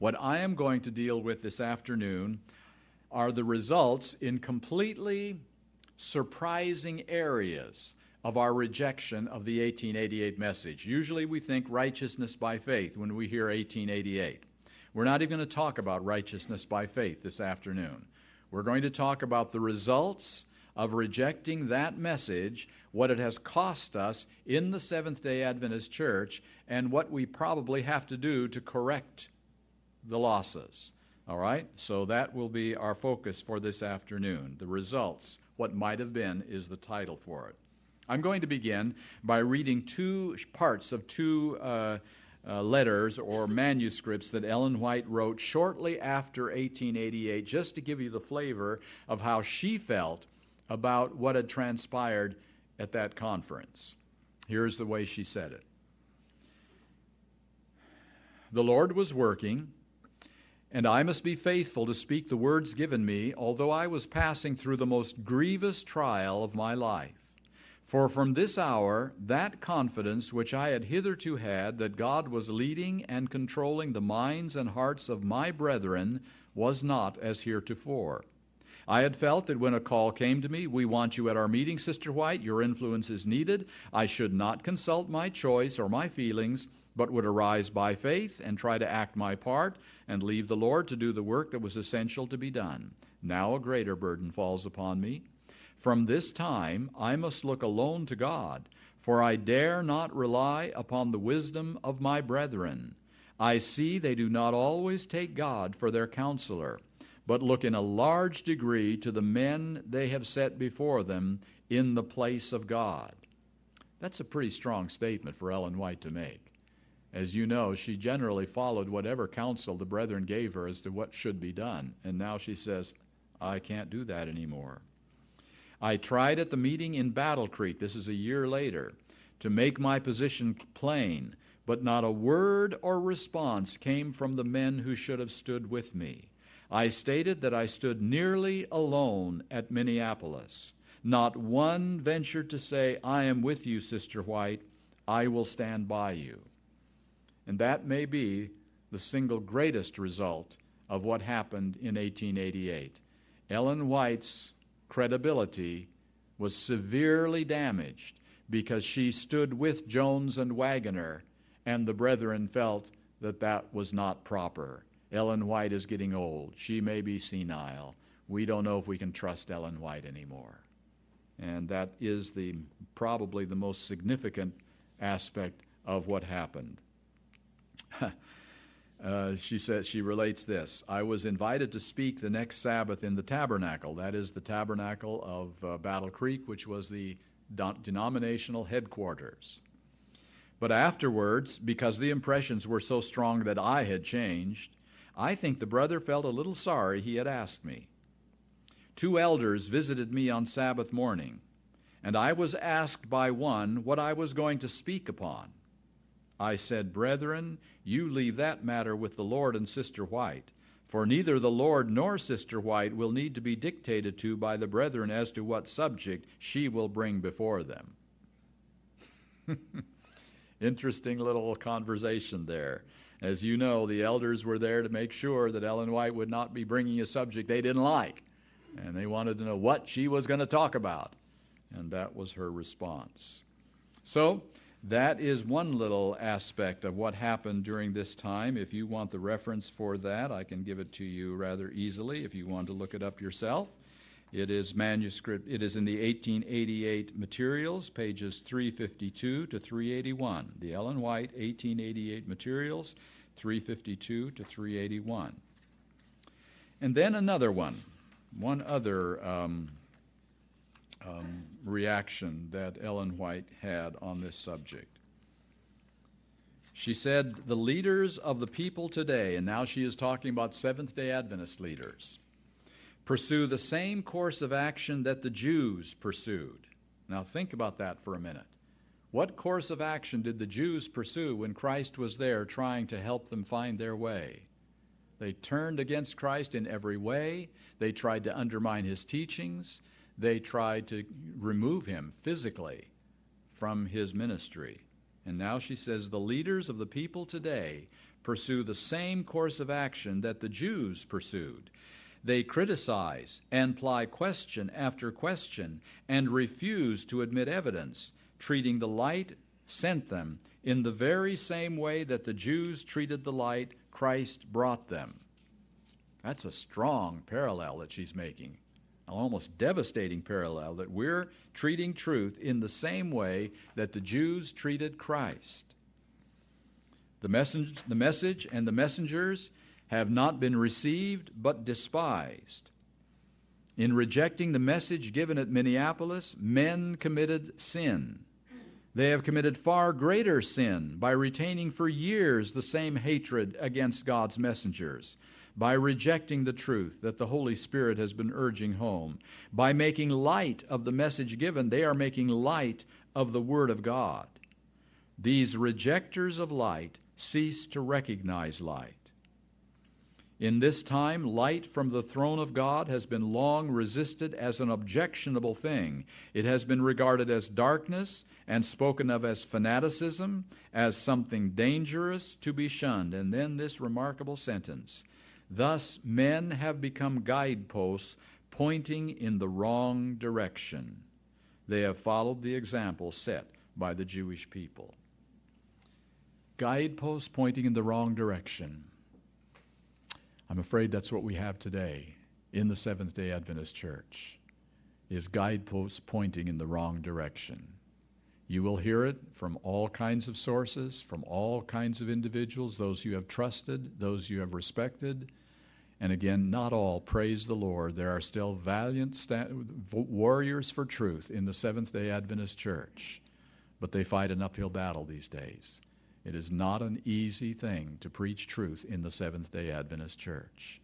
What I am going to deal with this afternoon are the results in completely surprising areas of our rejection of the 1888 message. Usually we think righteousness by faith when we hear 1888. We're not even going to talk about righteousness by faith this afternoon. We're going to talk about the results of rejecting that message, what it has cost us in the Seventh-day Adventist Church, and what we probably have to do to correct the losses. All right? So that will be our focus for this afternoon. The results, what might have been, is the title for it. I'm going to begin by reading two parts of two letters or manuscripts that Ellen White wrote shortly after 1888, just to give you the flavor of how she felt about what had transpired at that conference. Here's the way she said it. The Lord was working, and I must be faithful to speak the words given me, although I was passing through the most grievous trial of my life. For from this hour, that confidence which I had hitherto had that God was leading and controlling the minds and hearts of my brethren was not as heretofore. I had felt that when a call came to me, "We want you at our meeting, Sister White, your influence is needed," I should not consult my choice or my feelings, but would arise by faith and try to act my part and leave the Lord to do the work that was essential to be done. Now a greater burden falls upon me. From this time I must look alone to God, for I dare not rely upon the wisdom of my brethren. I see they do not always take God for their counselor, but look in a large degree to the men they have set before them in the place of God. That's a pretty strong statement for Ellen White to make. As you know, she generally followed whatever counsel the brethren gave her as to what should be done, and now she says, I can't do that anymore. I tried at the meeting in Battle Creek, this is a year later, to make my position plain, but not a word or response came from the men who should have stood with me. I stated that I stood nearly alone at Minneapolis. Not one ventured to say, I am with you, Sister White, I will stand by you. And that may be the single greatest result of what happened in 1888. Ellen White's credibility was severely damaged because she stood with Jones and Wagoner, and the brethren felt that that was not proper. Ellen White is getting old. She may be senile. We don't know if we can trust Ellen White anymore. And that is probably the most significant aspect of what happened. She relates this. I was invited to speak the next Sabbath in the tabernacle. That is the tabernacle of Battle Creek, which was the denominational headquarters. But afterwards, because the impressions were so strong that I had changed, I think the brother felt a little sorry he had asked me. 2 elders visited me on Sabbath morning, and I was asked by one what I was going to speak upon. I said, Brethren, you leave that matter with the Lord and Sister White, for neither the Lord nor Sister White will need to be dictated to by the brethren as to what subject she will bring before them. Interesting little conversation there. As you know, the elders were there to make sure that Ellen White would not be bringing a subject they didn't like, and they wanted to know what she was going to talk about, and that was her response. So, that is one little aspect of what happened during this time. If you want the reference for that, I can give it to you rather easily if you want to look it up yourself. It is manuscript. It is in the 1888 materials, pages 352 to 381. The Ellen White 1888 materials, 352 to 381. And then another one other reaction that Ellen White had on this subject. She said, the leaders of the people today, and now she is talking about Seventh-day Adventist leaders, pursue the same course of action that the Jews pursued. Now think about that for a minute. What course of action did the Jews pursue when Christ was there trying to help them find their way? They turned against Christ in every way. They tried to undermine his teachings. They tried to remove him physically from his ministry. And now she says, the leaders of the people today pursue the same course of action that the Jews pursued. They criticize and ply question after question and refuse to admit evidence, treating the light sent them in the very same way that the Jews treated the light Christ brought them. That's a strong parallel that she's making, an almost devastating parallel, that we're treating truth in the same way that the Jews treated Christ. The message and the messengers have not been received but despised. In rejecting the message given at Minneapolis, men committed sin. They have committed far greater sin by retaining for years the same hatred against God's messengers, by rejecting the truth that the Holy Spirit has been urging home. By making light of the message given, they are making light of the Word of God. These rejectors of light cease to recognize light. In this time, light from the throne of God has been long resisted as an objectionable thing. It has been regarded as darkness and spoken of as fanaticism, as something dangerous to be shunned. And then this remarkable sentence: thus men have become guideposts pointing in the wrong direction. They have followed the example set by the Jewish people. Guideposts pointing in the wrong direction. I'm afraid that's what we have today in the Seventh-day Adventist Church, is guideposts pointing in the wrong direction. You will hear it from all kinds of sources, from all kinds of individuals, those you have trusted, those you have respected. And again, not all, praise the Lord. There are still valiant warriors for truth in the Seventh-day Adventist Church, but they fight an uphill battle these days. It is not an easy thing to preach truth in the Seventh-day Adventist Church.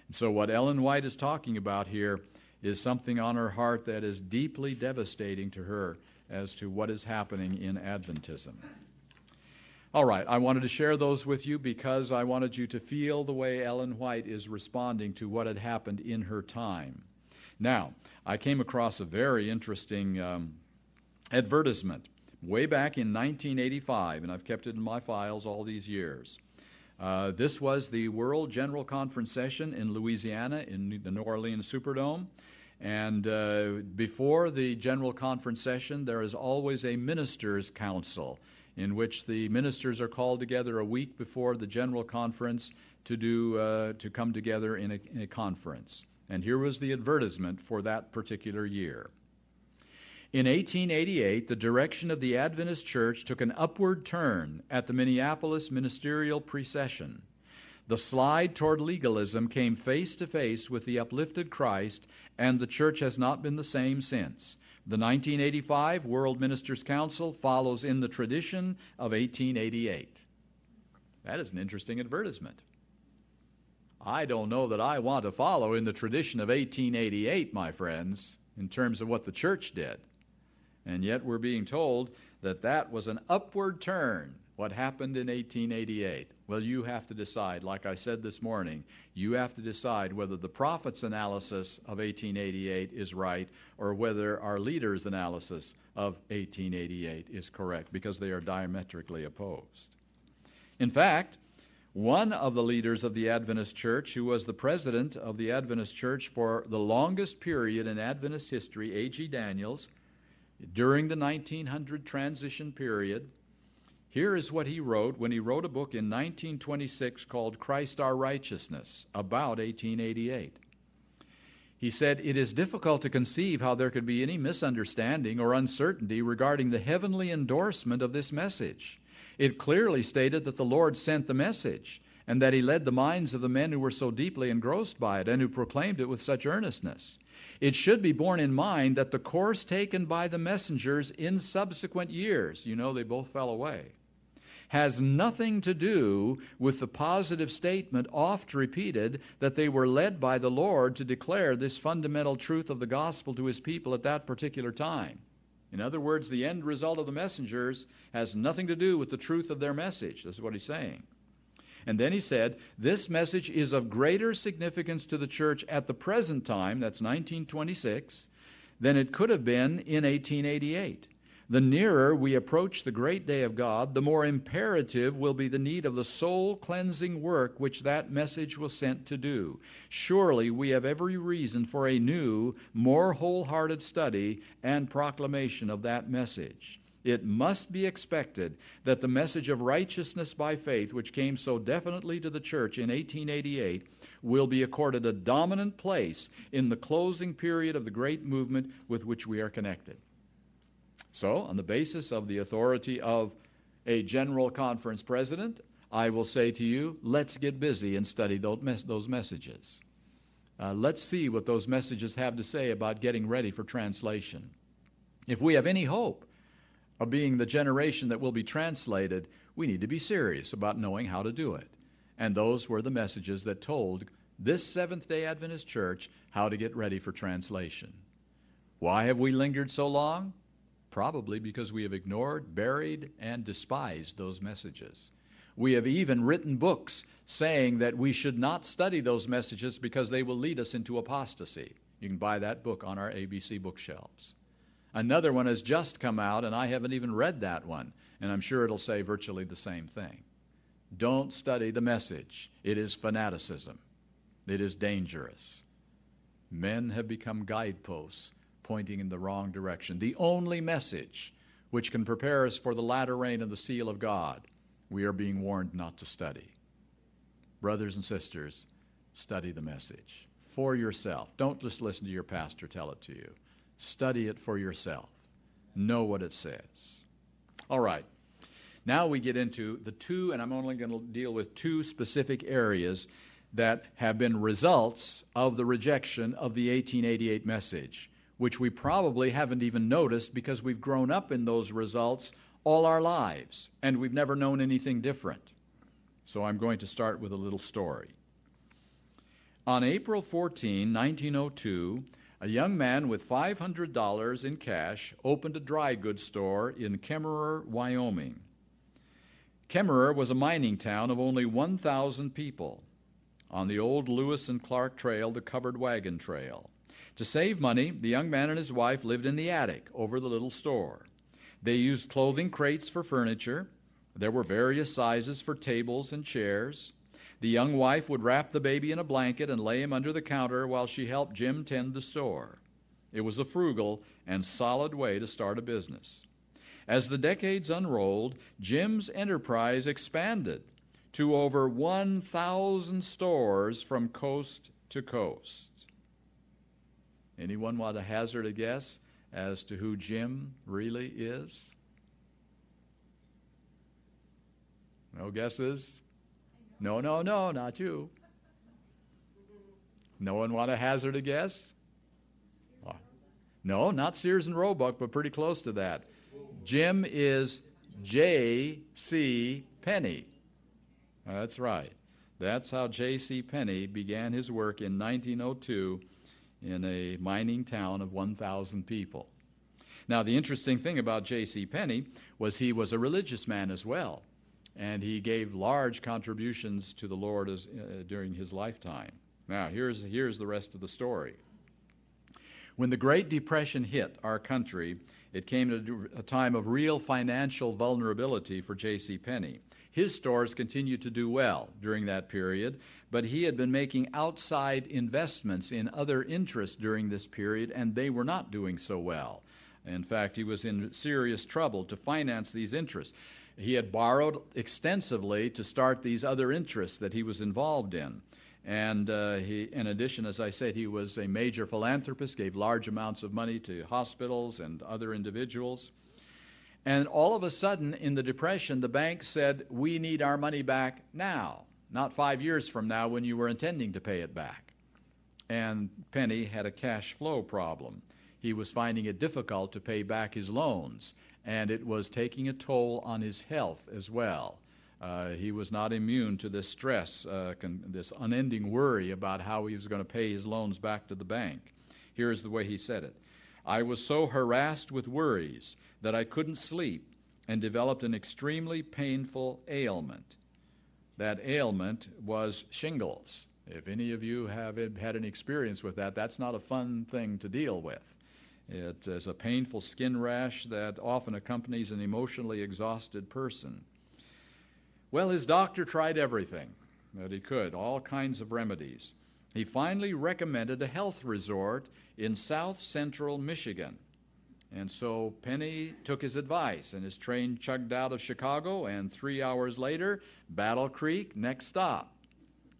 And so what Ellen White is talking about here is something on her heart that is deeply devastating to her as to what is happening in Adventism. All right, I wanted to share those with you because I wanted you to feel the way Ellen White is responding to what had happened in her time. Now, I came across a very interesting advertisement way back in 1985, and I've kept it in my files all these years. This was the World General Conference session in Louisiana in the New Orleans Superdome. And before the General Conference session, there is always a ministers' council in which the ministers are called together a week before the General Conference to come together in a conference. And here was the advertisement for that particular year. In 1888, the direction of the Adventist Church took an upward turn at the Minneapolis ministerial precession. The slide toward legalism came face to face with the uplifted Christ, and the church has not been the same since. The 1985 World Ministers' Council follows in the tradition of 1888. That is an interesting advertisement. I don't know that I want to follow in the tradition of 1888, my friends, in terms of what the church did. And yet we're being told that that was an upward turn, what happened in 1888. Well, you have to decide, like I said this morning, you have to decide whether the prophet's analysis of 1888 is right or whether our leader's analysis of 1888 is correct, because they are diametrically opposed. In fact, one of the leaders of the Adventist Church, who was the president of the Adventist Church for the longest period in Adventist history, A.G. Daniels, during the 1900 transition period, here is what he wrote when he wrote a book in 1926 called Christ Our Righteousness, about 1888. He said, "It is difficult to conceive how there could be any misunderstanding or uncertainty regarding the heavenly endorsement of this message. It clearly stated that the Lord sent the message, and that he led the minds of the men who were so deeply engrossed by it and who proclaimed it with such earnestness. It should be borne in mind that the course taken by the messengers in subsequent years," you know they both fell away, "has nothing to do with the positive statement oft repeated that they were led by the Lord to declare this fundamental truth of the gospel to his people at that particular time." In other words, the end result of the messengers has nothing to do with the truth of their message. This is what he's saying. And then he said, "This message is of greater significance to the church at the present time," that's 1926, "than it could have been in 1888. The nearer we approach the great day of God, the more imperative will be the need of the soul-cleansing work which that message was sent to do. Surely we have every reason for a new, more wholehearted study and proclamation of that message. It must be expected that the message of righteousness by faith, which came so definitely to the church in 1888, will be accorded a dominant place in the closing period of the great movement with which we are connected. So, on the basis of the authority of a general conference president, I will say to you, let's get busy and study those messages. Let's see what those messages have to say about getting ready for translation. If we have any hope of being the generation that will be translated, we need to be serious about knowing how to do it. And those were the messages that told this Seventh-day Adventist church how to get ready for translation. Why have we lingered so long? Probably because we have ignored, buried, and despised those messages. We have even written books saying that we should not study those messages because they will lead us into apostasy. You can buy that book on our ABC bookshelves. Another one has just come out, and I haven't even read that one, and I'm sure it'll say virtually the same thing. Don't study the message. It is fanaticism. It is dangerous. Men have become guideposts pointing in the wrong direction. The only message which can prepare us for the latter rain of the seal of God, we are being warned not to study. Brothers and sisters, study the message for yourself. Don't just listen to your pastor tell it to you. Study it for yourself. Know what it says. All right. Now we get into the two, and I'm only going to deal with two specific areas that have been results of the rejection of the 1888 message, which we probably haven't even noticed because we've grown up in those results all our lives, and we've never known anything different. So I'm going to start with a little story. On April 14, 1902, a young man with $500 in cash opened a dry goods store in Kemmerer, Wyoming. Kemmerer was a mining town of only 1,000 people on the old Lewis and Clark Trail, the covered wagon trail. To save money, the young man and his wife lived in the attic over the little store. They used clothing crates for furniture. There were various sizes for tables and chairs. The young wife would wrap the baby in a blanket and lay him under the counter while she helped Jim tend the store. It was a frugal and solid way to start a business. As the decades unrolled, Jim's enterprise expanded to over 1,000 stores from coast to coast. Anyone want to hazard a guess as to who Jim really is? No guesses? No, not you. No one want to hazard a guess? No, not Sears and Roebuck, but pretty close to that. Jim is J.C. Penney. That's right. That's how J.C. Penney began his work in 1902 in a mining town of 1,000 people. Now, the interesting thing about J.C. Penney was he was a religious man as well, and he gave large contributions to the Lord during his lifetime. Now, here's the rest of the story. When the Great Depression hit our country, it came at a time of real financial vulnerability for J.C. Penney. His stores continued to do well during that period, but he had been making outside investments in other interests during this period, and they were not doing so well. In fact, he was in serious trouble to finance these interests. He had borrowed extensively to start these other interests that he was involved in. And in addition, as I said, he was a major philanthropist, gave large amounts of money to hospitals and other individuals. And all of a sudden, in the Depression, the bank said, we need our money back now, not 5 years from now when you were intending to pay it back. And Penney had a cash flow problem. He was finding it difficult to pay back his loans, and it was taking a toll on his health as well. He was not immune to this stress, this unending worry about how he was going to pay his loans back to the bank. Here's the way he said it. I was so harassed with worries that I couldn't sleep and developed an extremely painful ailment. That ailment was shingles. If any of you have had any experience with that, that's not a fun thing to deal with. It is a painful skin rash that often accompanies an emotionally exhausted person. Well, his doctor tried everything that he could, all kinds of remedies. He finally recommended a health resort in south central Michigan. And so Penny took his advice, and his train chugged out of Chicago, and 3 hours later, Battle Creek, next stop.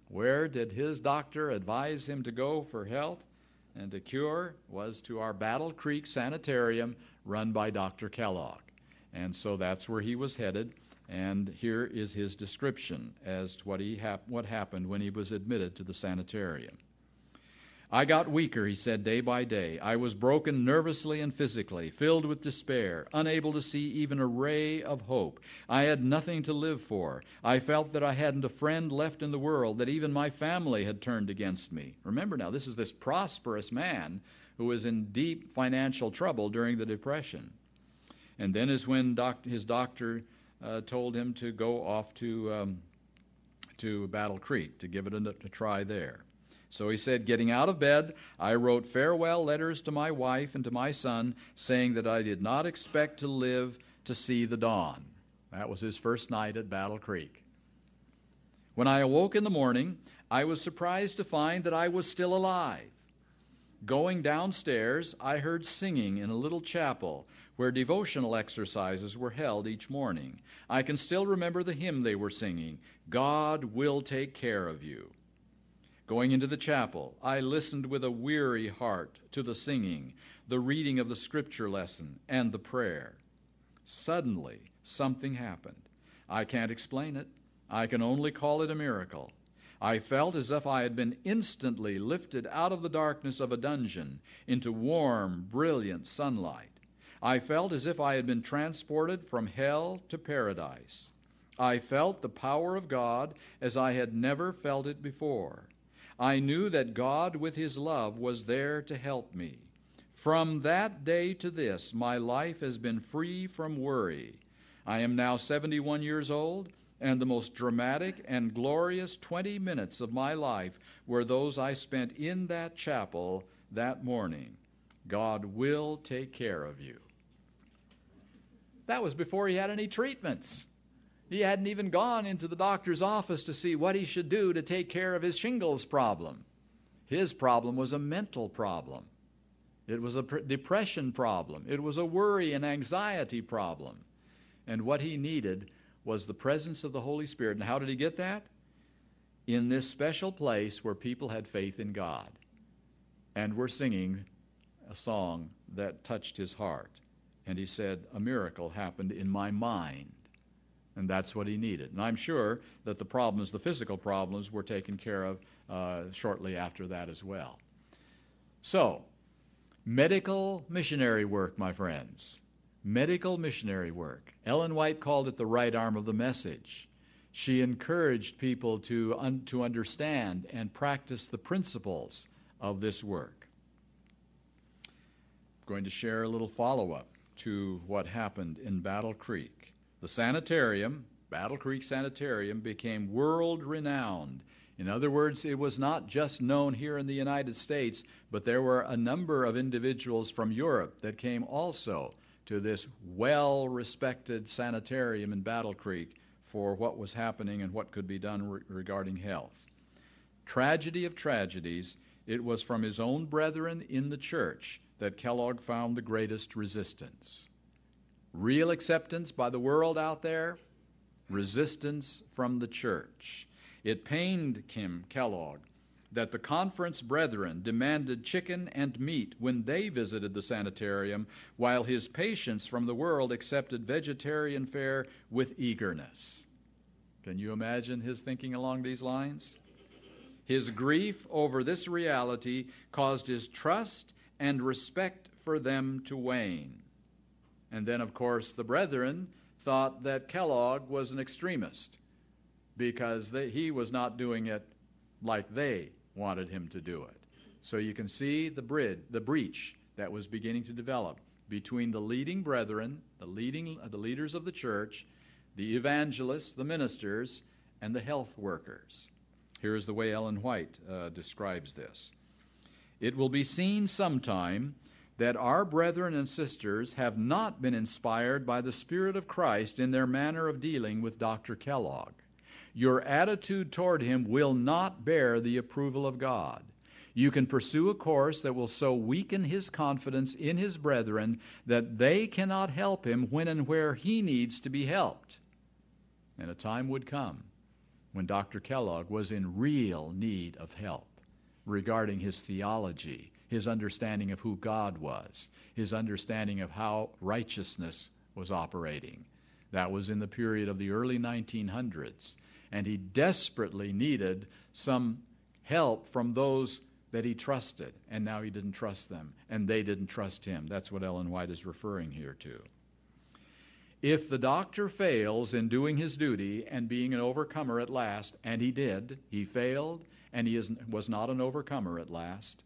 Where did his doctor advise him to go for health and to cure? Was to our Battle Creek Sanitarium run by Dr. Kellogg. And so that's where he was headed, and here is his description as to what happened when he was admitted to the sanitarium. I got weaker, he said, day by day. I was broken nervously and physically, filled with despair, unable to see even a ray of hope. I had nothing to live for. I felt that I hadn't a friend left in the world, that even my family had turned against me. Remember now, this is this prosperous man who was in deep financial trouble during the Depression. And then is when his doctor told him to go off to Battle Creek, to give it a try there. So he said, getting out of bed, I wrote farewell letters to my wife and to my son, saying that I did not expect to live to see the dawn. That was his first night at Battle Creek. When I awoke in the morning, I was surprised to find that I was still alive. Going downstairs, I heard singing in a little chapel where devotional exercises were held each morning. I can still remember the hymn they were singing, God Will Take Care of You. Going into the chapel, I listened with a weary heart to the singing, the reading of the scripture lesson, and the prayer. Suddenly, something happened. I can't explain it. I can only call it a miracle. I felt as if I had been instantly lifted out of the darkness of a dungeon into warm, brilliant sunlight. I felt as if I had been transported from hell to paradise. I felt the power of God as I had never felt it before. I knew that God, with His love, was there to help me. From that day to this, my life has been free from worry. I am now 71 years old, and the most dramatic and glorious 20 minutes of my life were those I spent in that chapel that morning. God will take care of you. That was before he had any treatments. He hadn't even gone into the doctor's office to see what he should do to take care of his shingles problem. His problem was a mental problem. It was a depression problem. It was a worry and anxiety problem. And what he needed was the presence of the Holy Spirit. And how did he get that? In this special place where people had faith in God and were singing a song that touched his heart. And he said, a miracle happened in my mind. And that's what he needed. And I'm sure that the physical problems, were taken care of shortly after that as well. So, medical missionary work, my friends. Medical missionary work. Ellen White called it the right arm of the message. She encouraged people to understand and practice the principles of this work. I'm going to share a little follow-up to what happened in Battle Creek. The sanitarium, Battle Creek Sanitarium, became world-renowned. In other words, it was not just known here in the United States, but there were a number of individuals from Europe that came also to this well-respected sanitarium in Battle Creek for what was happening and what could be done regarding health. Tragedy of tragedies, it was from his own brethren in the church that Kellogg found the greatest resistance. Real acceptance by the world out there, resistance from the church. It pained Kellogg that the conference brethren demanded chicken and meat when they visited the sanitarium, while his patients from the world accepted vegetarian fare with eagerness. Can you imagine his thinking along these lines? His grief over this reality caused his trust and respect for them to wane. And then, of course, the brethren thought that Kellogg was an extremist because he was not doing it like they wanted him to do it. So you can see the breach that was beginning to develop between the leading brethren, the leaders of the church, the evangelists, the ministers, and the health workers. Here is the way Ellen White describes this. It will be seen sometime that our brethren and sisters have not been inspired by the Spirit of Christ in their manner of dealing with Dr. Kellogg. Your attitude toward him will not bear the approval of God. You can pursue a course that will so weaken his confidence in his brethren that they cannot help him when and where he needs to be helped. And a time would come when Dr. Kellogg was in real need of help regarding his theology, his understanding of who God was, his understanding of how righteousness was operating. That was in the period of the early 1900s. And he desperately needed some help from those that he trusted, and now he didn't trust them, and they didn't trust him. That's what Ellen White is referring here to. If the doctor fails in doing his duty and being an overcomer at last, and he did, he failed, and he was not an overcomer at last,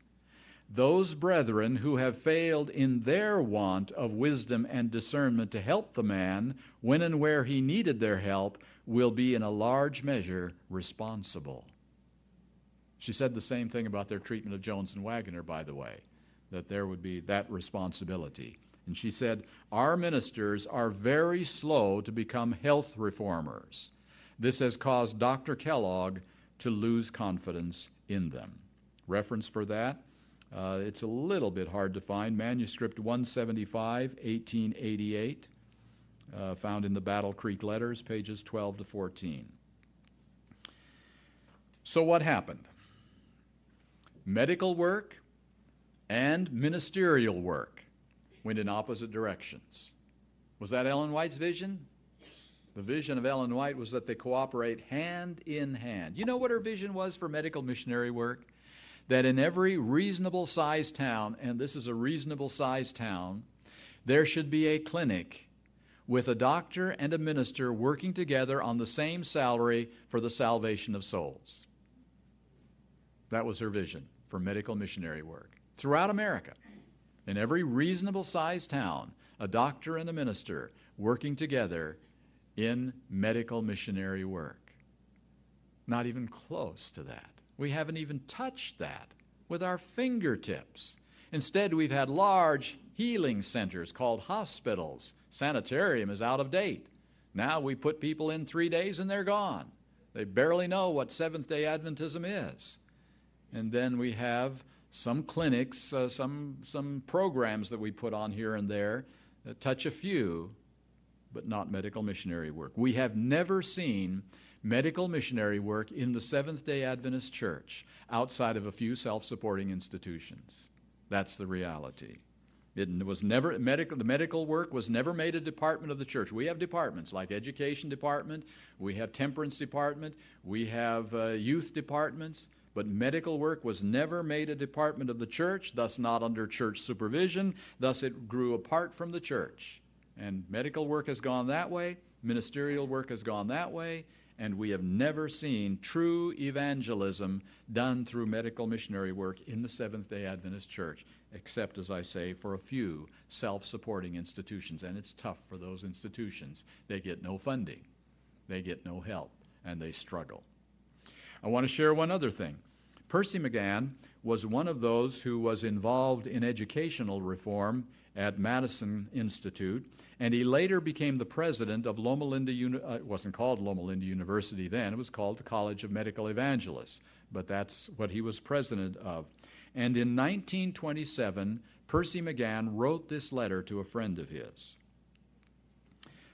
those brethren who have failed in their want of wisdom and discernment to help the man when and where he needed their help will be in a large measure responsible. She said the same thing about their treatment of Jones and Waggoner, by the way, that there would be that responsibility. And she said, our ministers are very slow to become health reformers. This has caused Dr. Kellogg to lose confidence in them. Reference for that, it's a little bit hard to find. Manuscript 175, 1888, found in the Battle Creek Letters, pages 12 to 14. So what happened? Medical work and ministerial work went in opposite directions. Was that Ellen White's vision? The vision of Ellen White was that they cooperate hand in hand. You know what her vision was for medical missionary work? That in every reasonable-sized town, and this is a reasonable-sized town, there should be a clinic with a doctor and a minister working together on the same salary for the salvation of souls. That was her vision for medical missionary work. Throughout America, in every reasonable-sized town, a doctor and a minister working together in medical missionary work. Not even close to that. We haven't even touched that with our fingertips. Instead, we've had large healing centers called hospitals. Sanitarium is out of date. Now we put people in 3 days and they're gone. They barely know what Seventh-day Adventism is. And then we have some clinics, some programs that we put on here and there that touch a few, but not medical missionary work. We have never seen medical missionary work in the Seventh-day Adventist Church outside of a few self-supporting institutions. That's the reality. It was never the medical work was never made a department of the church. We have departments like education department, we have temperance department, we have youth departments, but medical work was never made a department of the church, thus not under church supervision, thus it grew apart from the church. And medical work has gone that way, ministerial work has gone that way, and we have never seen true evangelism done through medical missionary work in the Seventh-day Adventist Church, except, as I say, for a few self-supporting institutions. And it's tough for those institutions. They get no funding, they get no help, and they struggle. I want to share one other thing. Percy McGann was one of those who was involved in educational reform at Madison Institute, and he later became the president of Loma Linda it wasn't called Loma Linda University then, it was called the College of Medical Evangelists, but that's what he was president of. And in 1927, Percy McGann wrote this letter to a friend of his.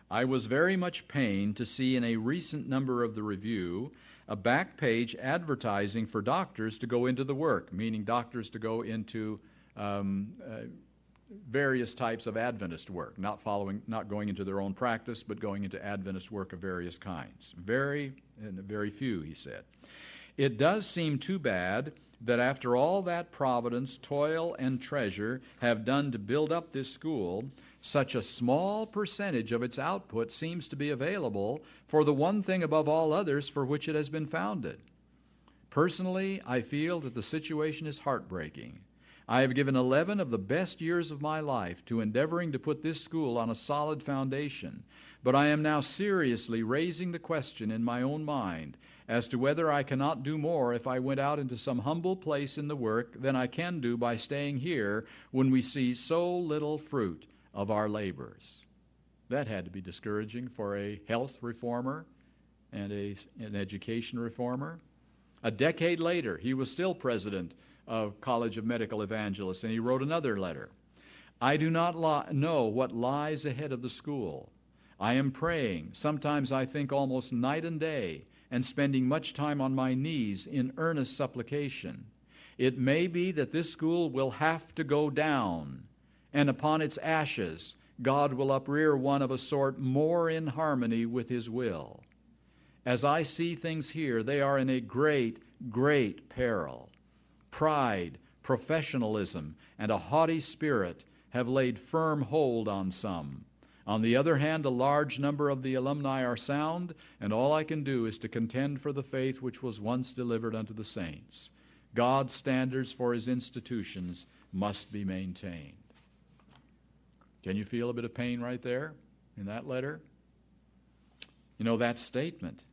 I was very much pained to see in a recent number of the Review a back page advertising for doctors to go into the work, meaning doctors to go into various types of Adventist work, not going into their own practice, but going into Adventist work of various kinds. Very few, he said. It does seem too bad that after all that providence, toil, and treasure have done to build up this school, such a small percentage of its output seems to be available for the one thing above all others for which it has been founded. Personally, I feel that the situation is heartbreaking. I have given 11 of the best years of my life to endeavoring to put this school on a solid foundation, but I am now seriously raising the question in my own mind as to whether I cannot do more if I went out into some humble place in the work than I can do by staying here when we see so little fruit of our labors. That had to be discouraging for a health reformer and an education reformer. A decade later, he was still president of College of Medical Evangelists, and he wrote another letter. I do not know what lies ahead of the school. I am praying. Sometimes I think almost night and day, and spending much time on my knees in earnest supplication. It may be that this school will have to go down, and upon its ashes God will uprear one of a sort more in harmony with His will. As I see things here, they are in a great, great peril. Pride, professionalism, and a haughty spirit have laid firm hold on some. On the other hand, a large number of the alumni are sound, and all I can do is to contend for the faith which was once delivered unto the saints. God's standards for His institutions must be maintained. Can you feel a bit of pain right there in that letter? You know, that statement,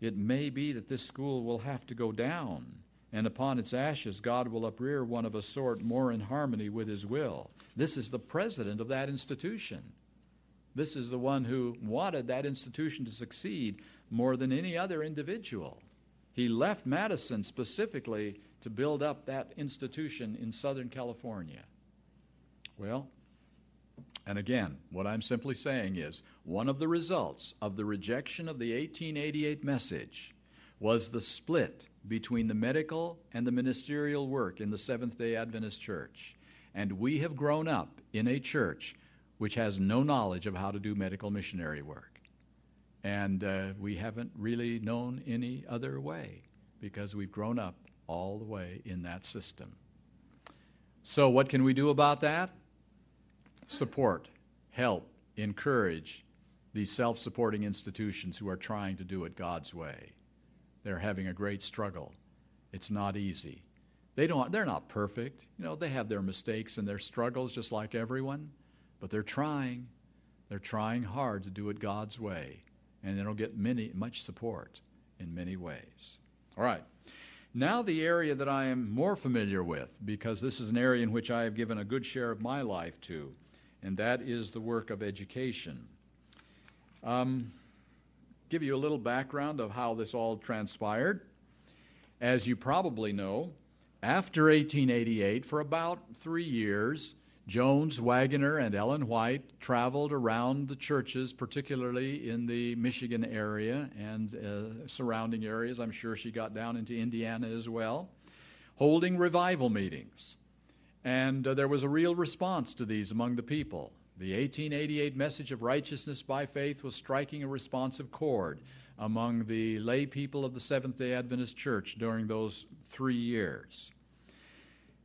it may be that this school will have to go down, and upon its ashes God will uprear one of a sort more in harmony with His will. This is the president of that institution. This is the one who wanted that institution to succeed more than any other individual. He left Madison specifically to build up that institution in Southern California. Well, and again, what I'm simply saying is one of the results of the rejection of the 1888 message was the split between the medical and the ministerial work in the Seventh-day Adventist Church. And we have grown up in a church which has no knowledge of how to do medical missionary work. And we haven't really known any other way because we've grown up all the way in that system. So what can we do about that? Support, help, encourage these self-supporting institutions who are trying to do it God's way. They're having a great struggle. It's not easy. They're not perfect. You know, they have their mistakes and their struggles just like everyone, but they're trying. They're trying hard to do it God's way, and it'll get much support in many ways. All right. Now the area that I am more familiar with, because this is an area in which I have given a good share of my life to, and that is the work of education. Give you a little background of how this all transpired. As you probably know, after 1888, for about 3 years, Jones, Wagoner, and Ellen White traveled around the churches, particularly in the Michigan area and surrounding areas. I'm sure she got down into Indiana as well, holding revival meetings. And there was a real response to these among the people. The 1888 message of righteousness by faith was striking a responsive chord among the lay people of the Seventh-day Adventist Church during those 3 years.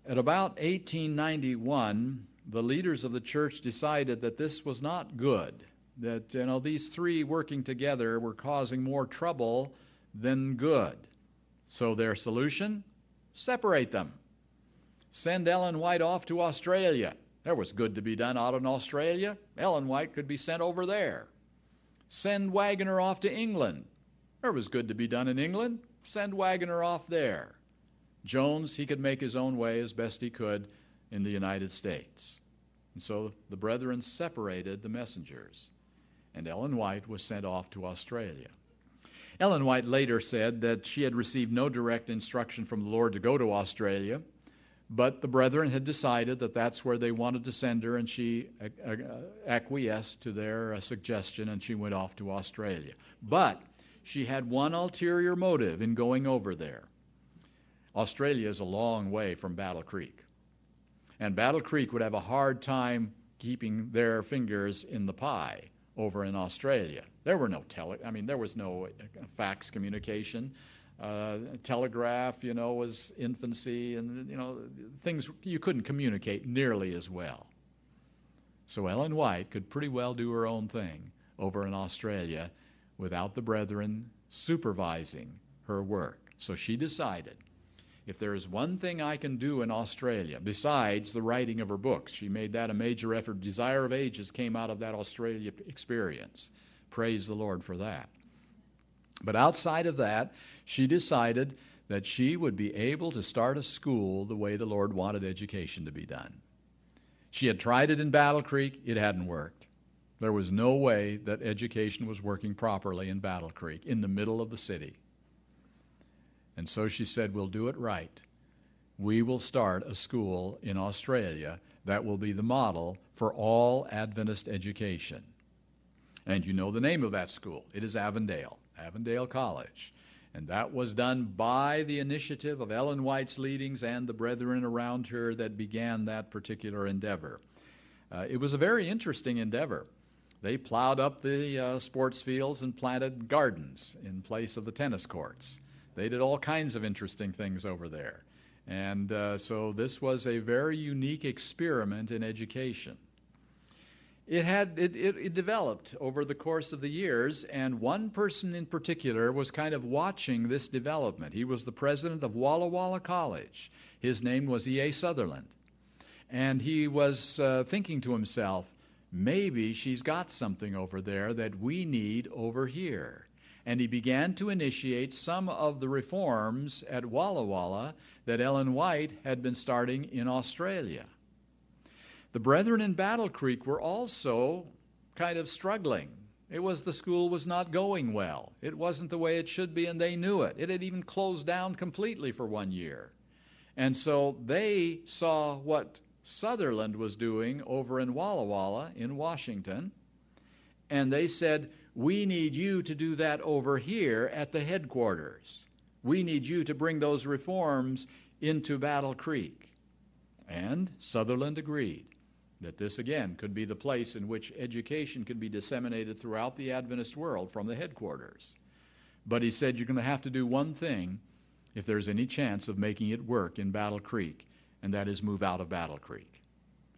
At about 1891, the leaders of the church decided that this was not good, that these three working together were causing more trouble than good. So their solution? Separate them. Send Ellen White off to Australia. There was good to be done out in Australia. Ellen White could be sent over there. Send Wagoner off to England. There was good to be done in England. Send Wagoner off there. Jones, he could make his own way as best he could in the United States. And so the brethren separated the messengers, and Ellen White was sent off to Australia. Ellen White later said that she had received no direct instruction from the Lord to go to Australia, but the brethren had decided that that's where they wanted to send her, and she acquiesced to their suggestion, and she went off to Australia. But she had one ulterior motive in going over there. Australia is a long way from Battle Creek, and Battle Creek would have a hard time keeping their fingers in the pie over in Australia. There were there was no fax communication. Telegraph, was infancy, and, things you couldn't communicate nearly as well. So Ellen White could pretty well do her own thing over in Australia without the brethren supervising her work. So she decided, if there is one thing I can do in Australia, besides the writing of her books, she made that a major effort. Desire of Ages came out of that Australia experience. Praise the Lord for that. But outside of that, she decided that she would be able to start a school the way the Lord wanted education to be done. She had tried it in Battle Creek. It hadn't worked. There was no way that education was working properly in Battle Creek, in the middle of the city. And so she said, we'll do it right. We will start a school in Australia that will be the model for all Adventist education. And you know the name of that school. It is Avondale College. And that was done by the initiative of Ellen White's leadings and the brethren around her that began that particular endeavor. It was a very interesting endeavor. They plowed up the sports fields and planted gardens in place of the tennis courts. They did all kinds of interesting things over there. And so this was a very unique experiment in education. It developed over the course of the years, and one person in particular was kind of watching this development. He was the president of Walla Walla College. His name was E.A. Sutherland. And he was thinking to himself, maybe she's got something over there that we need over here. And he began to initiate some of the reforms at Walla Walla that Ellen White had been starting in Australia. The brethren in Battle Creek were also kind of struggling. The school was not going well. It wasn't the way it should be, and they knew it. It had even closed down completely for 1 year. And so they saw what Sutherland was doing over in Walla Walla in Washington, and they said, we need you to do that over here at the headquarters. We need you to bring those reforms into Battle Creek. And Sutherland agreed that this again could be the place in which education could be disseminated throughout the Adventist world from the headquarters. But he said, you're going to have to do one thing if there's any chance of making it work in Battle Creek, and that is move out of Battle Creek.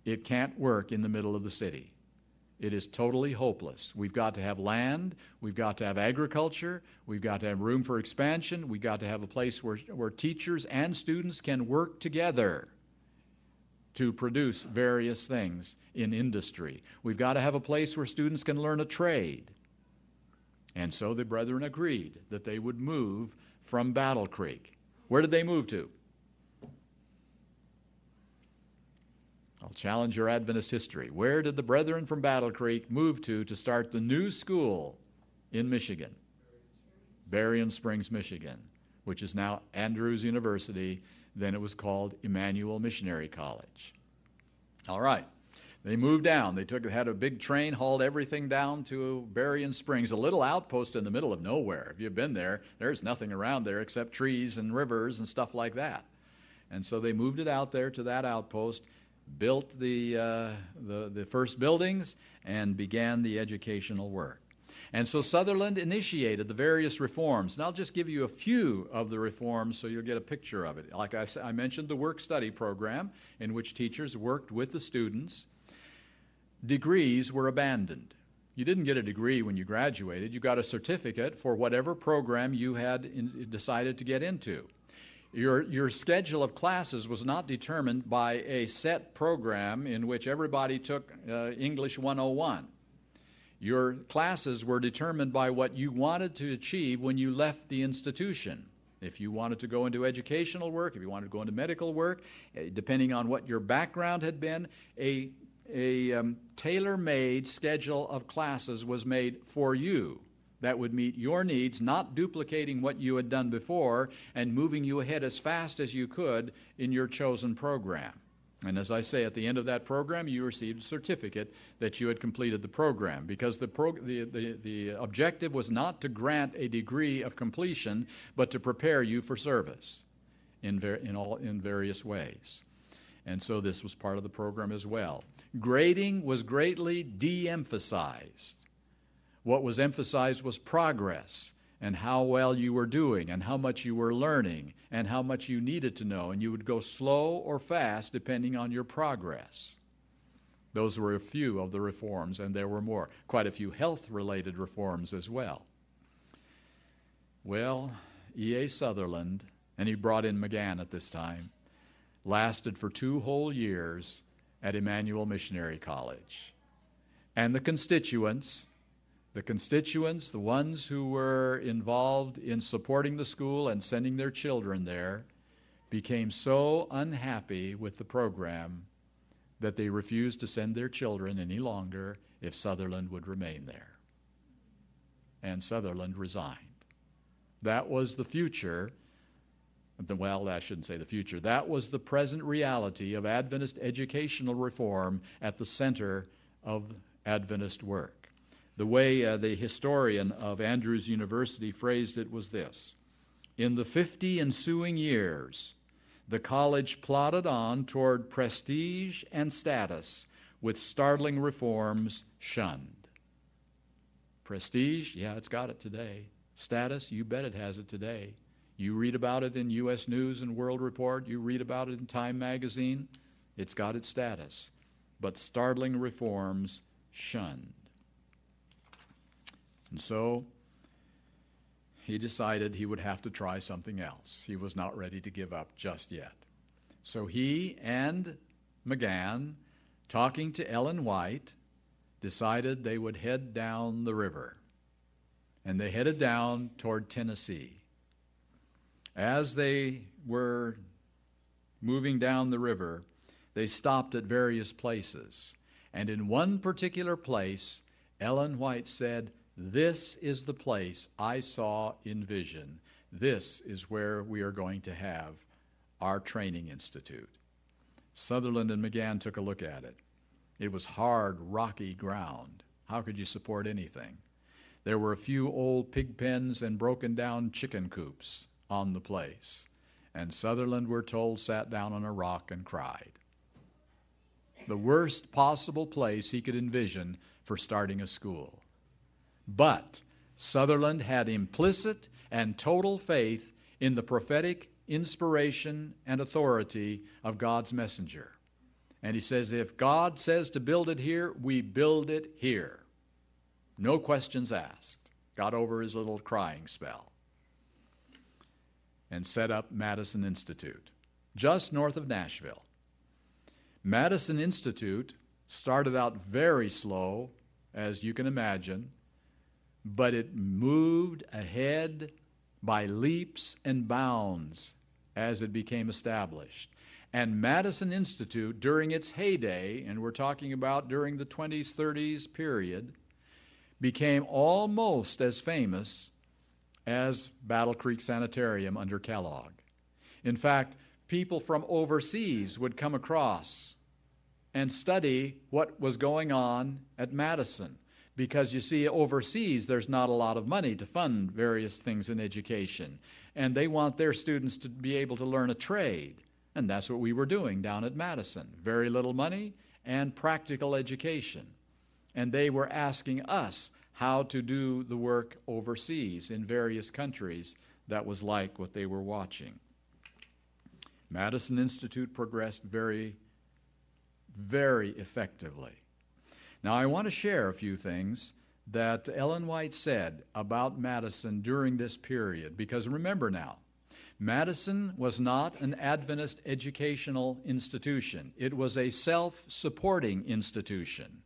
It can't work in the middle of the city. It is totally hopeless. We've got to have land. We've got to have agriculture. We've got to have room for expansion. We've got to have a place where teachers and students can work together to produce various things in industry. We've got to have a place where students can learn a trade. And so the brethren agreed that they would move from Battle Creek. Where did they move to? I'll challenge your Adventist history. Where did the brethren from Battle Creek move to start the new school in Michigan? Berrien Springs, Michigan, which is now Andrews University. Then it was called Emmanuel Missionary College. All right. They moved down. They had a big train, hauled everything down to Berrien Springs, a little outpost in the middle of nowhere. If you've been there, there's nothing around there except trees and rivers and stuff like that. And so they moved it out there to that outpost, built the first buildings, and began the educational work. And so Sutherland initiated the various reforms. And I'll just give you a few of the reforms so you'll get a picture of it. Like I mentioned, the work-study program in which teachers worked with the students. Degrees were abandoned. You didn't get a degree when you graduated. You got a certificate for whatever program you had decided to get into. Your schedule of classes was not determined by a set program in which everybody took English 101. Your classes were determined by what you wanted to achieve when you left the institution. If you wanted to go into educational work, if you wanted to go into medical work, depending on what your background had been, a tailor-made schedule of classes was made for you that would meet your needs, not duplicating what you had done before and moving you ahead as fast as you could in your chosen program. And as I say, at the end of that program, you received a certificate that you had completed the program, because the objective was not to grant a degree of completion, but to prepare you for service in various ways. And so this was part of the program as well. Grading was greatly de-emphasized. What was emphasized was progress and how well you were doing and how much you were learning and how much you needed to know. And you would go slow or fast depending on your progress. Those were a few of the reforms, and there were more. Quite a few health-related reforms as well. Well, E.A. Sutherland and he brought in McGann at this time, lasted for 2 whole years at Emmanuel Missionary College. And the constituents, the ones who were involved in supporting the school and sending their children there, became so unhappy with the program that they refused to send their children any longer if Sutherland would remain there. And Sutherland resigned. That was the future. Well, I shouldn't say the future. That was the present reality of Adventist educational reform at the center of Adventist work. The way the historian of Andrews University phrased it was this: in the 50 ensuing years, the college plodded on toward prestige and status with startling reforms shunned. Prestige, yeah, it's got it today. Status, you bet it has it today. You read about it in U.S. News and World Report. You read about it in Time magazine. It's got its status. But startling reforms shunned. And so he decided he would have to try something else. He was not ready to give up just yet. So he and McGann, talking to Ellen White, decided they would head down the river. And they headed down toward Tennessee. As they were moving down the river, they stopped at various places. And in one particular place, Ellen White said, "This is the place I saw in vision. This is where we are going to have our training institute." Sutherland and McGann took a look at it. It was hard, rocky ground. How could you support anything? There were a few old pig pens and broken down chicken coops on the place. And Sutherland, we're told, sat down on a rock and cried. The worst possible place he could envision for starting a school. But Sutherland had implicit and total faith in the prophetic inspiration and authority of God's messenger. And he says, if God says to build it here, we build it here. No questions asked. Got over his little crying spell. And set up Madison Institute, just north of Nashville. Madison Institute started out very slow, as you can imagine, but it moved ahead by leaps and bounds as it became established. And Madison Institute, during its heyday, and we're talking about during the 20s, 30s period, became almost as famous as Battle Creek Sanitarium under Kellogg. In fact, people from overseas would come across and study what was going on at Madison. Because you see, overseas, there's not a lot of money to fund various things in education. And they want their students to be able to learn a trade. And that's what we were doing down at Madison. Very little money and practical education. And they were asking us how to do the work overseas in various countries that was like what they were watching. Madison Institute progressed very, very effectively. Now, I want to share a few things that Ellen White said about Madison during this period, because remember now, Madison was not an Adventist educational institution. It was a self-supporting institution.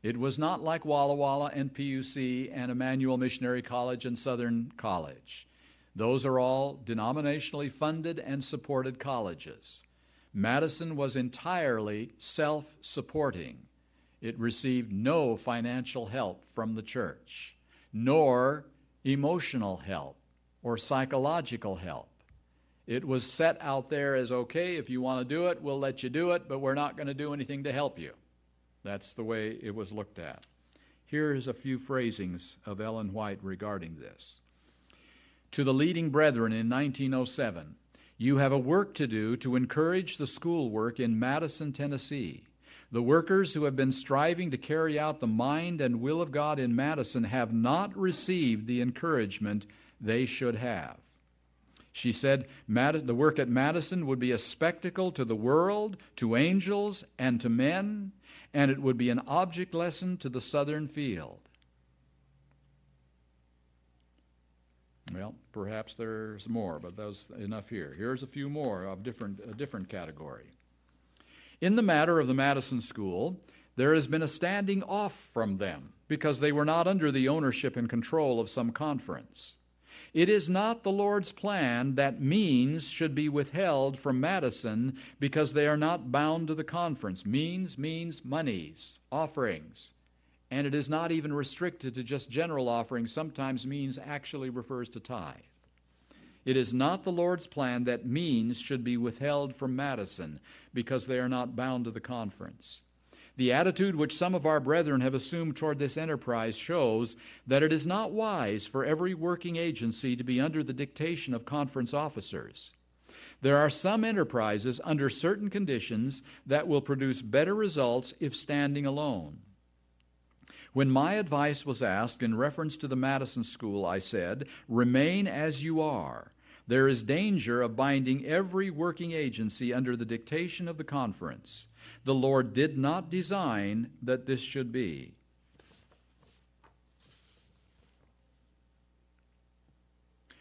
It was not like Walla Walla and PUC and Emmanuel Missionary College and Southern College. Those are all denominationally funded and supported colleges. Madison was entirely self-supporting. It received no financial help from the church, nor emotional help or psychological help. It was set out there as, okay, if you want to do it, we'll let you do it, but we're not going to do anything to help you. That's the way it was looked at. Here's a few phrasings of Ellen White regarding this. To the leading brethren in 1907, you have a work to do to encourage the schoolwork in Madison, Tennessee. The workers who have been striving to carry out the mind and will of God in Madison have not received the encouragement they should have. She said the work at Madison would be a spectacle to the world, to angels, and to men, and it would be an object lesson to the southern field. Well, perhaps there's more, but that's enough here. Here's a few more of a different category. In the matter of the Madison School, there has been a standing off from them because they were not under the ownership and control of some conference. It is not the Lord's plan that means should be withheld from Madison because they are not bound to the conference. Means monies, offerings. And it is not even restricted to just general offerings. Sometimes means actually refers to tithe. It is not the Lord's plan that means should be withheld from Madison because they are not bound to the conference. The attitude which some of our brethren have assumed toward this enterprise shows that it is not wise for every working agency to be under the dictation of conference officers. There are some enterprises under certain conditions that will produce better results if standing alone. When my advice was asked in reference to the Madison School, I said, "Remain as you are. There is danger of binding every working agency under the dictation of the conference. The Lord did not design that this should be."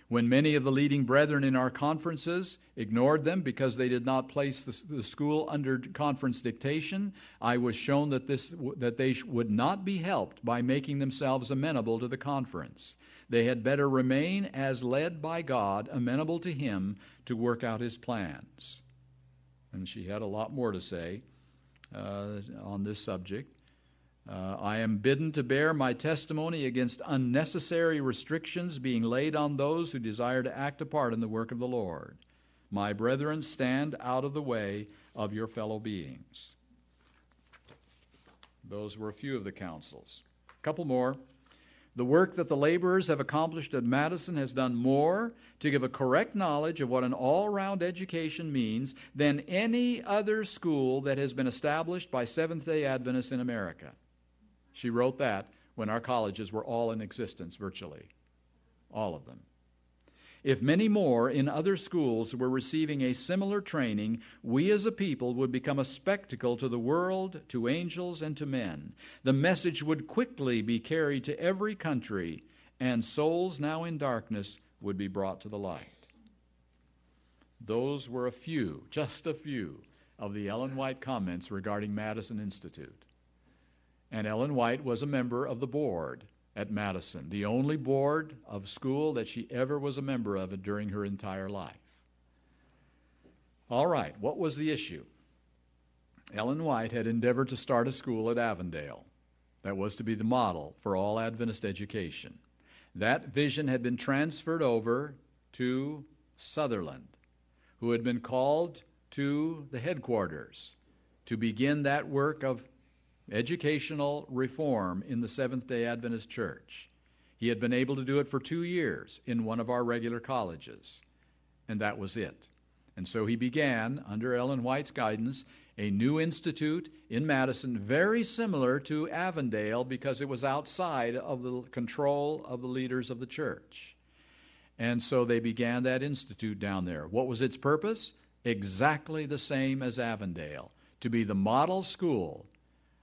When many of the leading brethren in our conferences ignored them because they did not place the school under conference dictation, I was shown that they would not be helped by making themselves amenable to the conference. They had better remain as led by God, amenable to Him to work out His plans. And she had a lot more to say on this subject. I am bidden to bear my testimony against unnecessary restrictions being laid on those who desire to act a part in the work of the Lord. My brethren, stand out of the way of your fellow beings. Those were a few of the counsels. A couple more. The work that the laborers have accomplished at Madison has done more to give a correct knowledge of what an all-round education means than any other school that has been established by Seventh-day Adventists in America. She wrote that when our colleges were all in existence, virtually. All of them. If many more in other schools were receiving a similar training, we as a people would become a spectacle to the world, to angels, and to men. The message would quickly be carried to every country, and souls now in darkness would be brought to the light. Those were a few, just a few, of the Ellen White comments regarding Madison Institute. And Ellen White was a member of the board at Madison, the only board of school that she ever was a member of during her entire life. All right, what was the issue? Ellen White had endeavored to start a school at Avondale that was to be the model for all Adventist education. That vision had been transferred over to Sutherland, who had been called to the headquarters to begin that work of educational reform in the Seventh-day Adventist Church. He had been able to do it for 2 years in one of our regular colleges, and that was it. And so he began, under Ellen White's guidance, a new institute in Madison, very similar to Avondale because it was outside of the control of the leaders of the church. And so they began that institute down there. What was its purpose? Exactly the same as Avondale, to be the model school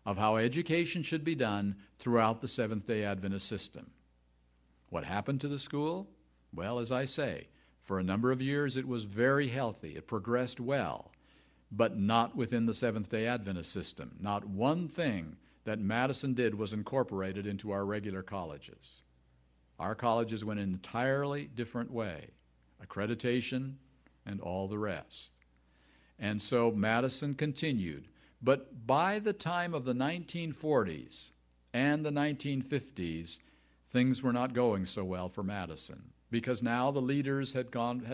of how education should be done throughout the Seventh-day Adventist system. What happened to the school? Well, as I say, for a number of years it was very healthy. It progressed well, but not within the Seventh-day Adventist system. Not one thing that Madison did was incorporated into our regular colleges. Our colleges went an entirely different way, accreditation and all the rest. And so Madison continued. But by the time of the 1940s and the 1950s, things were not going so well for Madison because now the leaders had